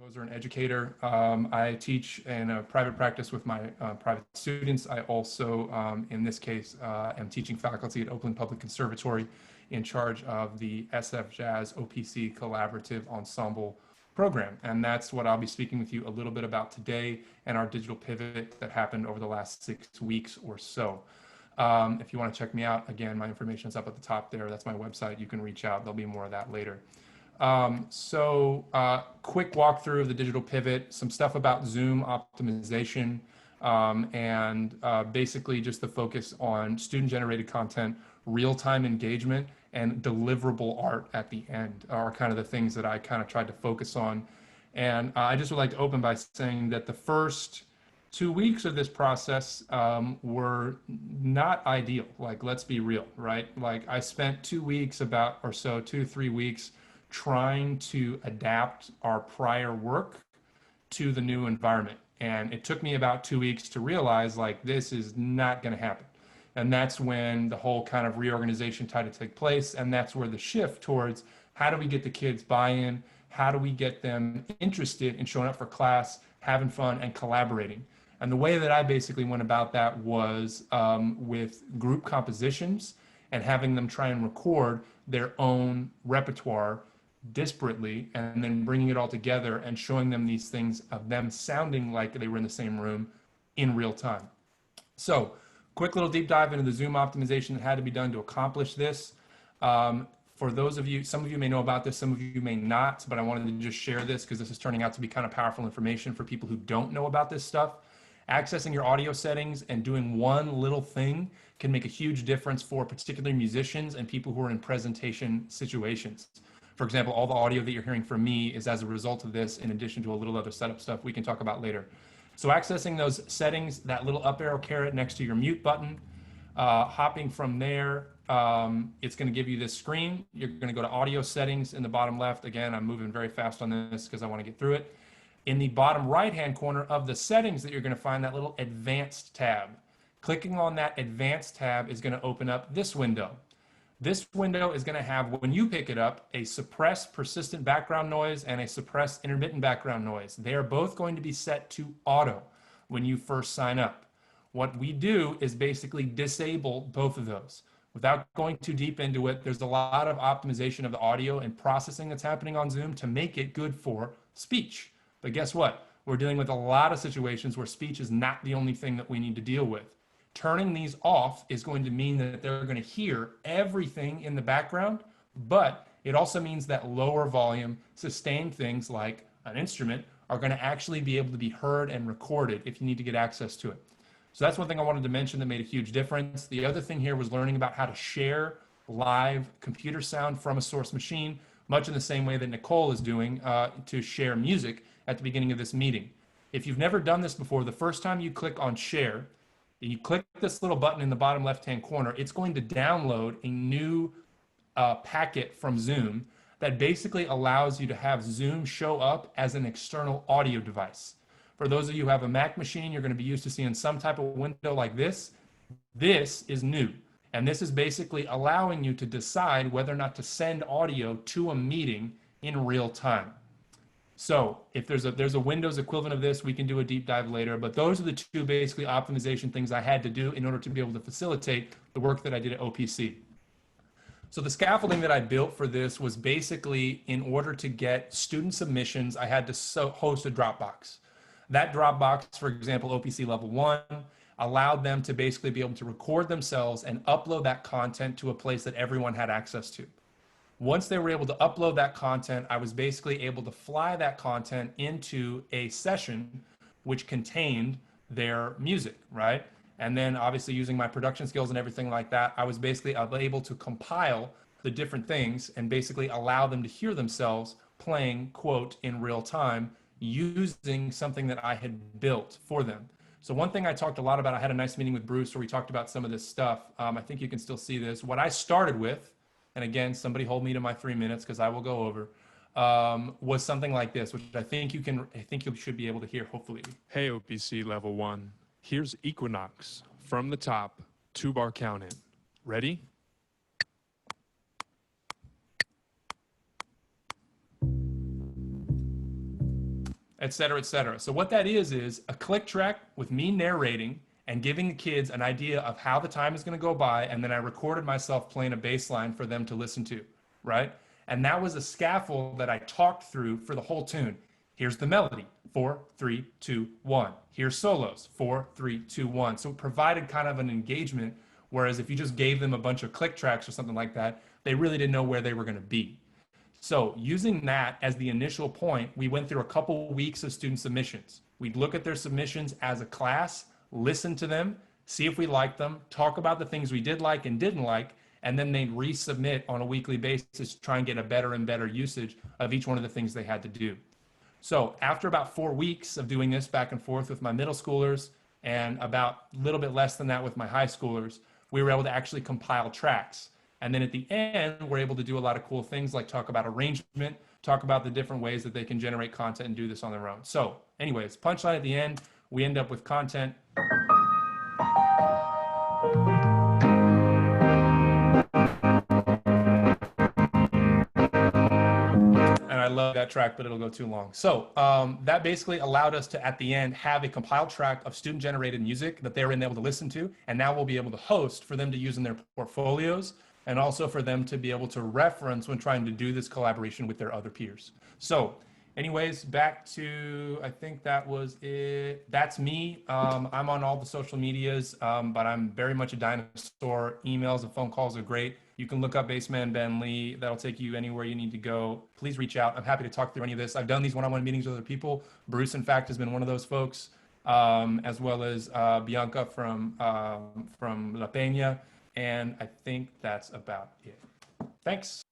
composer and educator. I teach in a private practice with my private students. I also, in this case, am teaching faculty at Oakland Public Conservatory in charge of the SF Jazz OPC Collaborative Ensemble program. And that's what I'll be speaking with you a little bit about today and our digital pivot that happened over the last 6 weeks or so. If you want to check me out, again, my information is up at the top there. That's my website. You can reach out. There'll be more of that later. Quick walkthrough of the digital pivot, some stuff about Zoom optimization, and basically just the focus on student-generated content, real-time engagement, and deliverable art at the end are kind of the things that I kind of tried to focus on. And I just would like to open by saying that the first 2 weeks of this process were not ideal. Like, let's be real, right? Like, I spent 2 weeks, about or so, 2 to 3 weeks, trying to adapt our prior work to the new environment. And it took me about 2 weeks to realize, like, this is not going to happen. And that's when the whole kind of reorganization tried to take place. And that's where the shift towards how do we get the kids buy-in? How do we get them interested in showing up for class, having fun, and collaborating? And the way that I basically went about that was with group compositions and having them try and record their own repertoire disparately, and then bringing it all together and showing them these things of them sounding like they were in the same room in real time. So, quick little deep dive into the Zoom optimization that had to be done to accomplish this. For those of you, some of you may know about this, some of you may not, but I wanted to just share this because this is turning out to be kind of powerful information for people who don't know about this stuff. Accessing your audio settings and doing one little thing can make a huge difference for particularly musicians and people who are in presentation situations. For example, all the audio that you're hearing from me is as a result of this, in addition to a little other setup stuff we can talk about later. So accessing those settings, that little up arrow caret next to your mute button, hopping from there, it's going to give you this screen. You're going to go to audio settings in the bottom left. Again, I'm moving very fast on this because I want to get through it. In the bottom right-hand corner of the settings that you're going to find that little advanced tab. Clicking on that advanced tab is going to open up this window. This window is going to have, when you pick it up, a suppressed persistent background noise and a suppressed intermittent background noise. They are both going to be set to auto when you first sign up. What we do is basically disable both of those. Without going too deep into it, there's a lot of optimization of the audio and processing that's happening on Zoom to make it good for speech. But guess what? We're dealing with a lot of situations where speech is not the only thing that we need to deal with. Turning these off is going to mean that they're going to hear everything in the background, but it also means that lower volume, sustained things like an instrument are going to actually be able to be heard and recorded if you need to get access to it. So that's one thing I wanted to mention that made a huge difference. The other thing here was learning about how to share live computer sound from a source machine, much in the same way that Nicole is doing to share music at the beginning of this meeting. If you've never done this before, the first time you click on share, and you click this little button in the bottom left-hand corner, it's going to download a new packet from Zoom that basically allows you to have Zoom show up as an external audio device. For those of you who have a Mac machine, you're going to be used to seeing some type of window like this. This is new. And this is basically allowing you to decide whether or not to send audio to a meeting in real time. So if there's a Windows equivalent of this, we can do a deep dive later, but those are the two basically optimization things I had to do in order to be able to facilitate the work that I did at OPC. So the scaffolding that I built for this was basically in order to get student submissions, I had to host a Dropbox. That Dropbox, for example, OPC Level 1, allowed them to basically be able to record themselves and upload that content to a place that everyone had access to. Once they were able to upload that content, I was basically able to fly that content into a session which contained their music, right? And then obviously using my production skills and everything like that, I was basically able to compile the different things and basically allow them to hear themselves playing, quote, in real time using something that I had built for them. So one thing I talked a lot about, I had a nice meeting with Bruce where we talked about some of this stuff. I think you can still see this. What I started with, and again, somebody hold me to my 3 minutes because I will go over, was something like this, which I think you should be able to hear, hopefully. Hey, OPC Level 1. Here's Equinox from the top, 2-bar count in. Ready? et cetera, et cetera. So what that is a click track with me narrating and giving the kids an idea of how the time is going to go by. And then I recorded myself playing a bass line for them to listen to, right? And that was a scaffold that I talked through for the whole tune. Here's the melody, 4, 3, 2, 1. Here's solos, 4, 3, 2, 1. So it provided kind of an engagement, whereas if you just gave them a bunch of click tracks or something like that, they really didn't know where they were going to be. So using that as the initial point, we went through a couple weeks of student submissions. We'd look at their submissions as a class, listen to them, see if we liked them, talk about the things we did like and didn't like, and then they'd resubmit on a weekly basis to try and get a better and better usage of each one of the things they had to do. So after about 4 weeks of doing this back and forth with my middle schoolers and about a little bit less than that with my high schoolers, we were able to actually compile tracks. And then at the end, we're able to do a lot of cool things like talk about arrangement, talk about the different ways that they can generate content and do this on their own. So anyways, punchline at the end, we end up with content. And I love that track, but it'll go too long. So that basically allowed us to, at the end, have a compiled track of student-generated music that they were able to listen to, and now we'll be able to host for them to use in their portfolios, and also for them to be able to reference when trying to do this collaboration with their other peers. So anyways, back to, I think that was it. That's me. I'm on all the social medias, but I'm very much a dinosaur. Emails and phone calls are great. You can look up Bassman Ben Lee. That'll take you anywhere you need to go. Please reach out. I'm happy to talk through any of this. I've done these one-on-one meetings with other people. Bruce, in fact, has been one of those folks, as well as Bianca from La Peña. And I think that's about it. Thanks.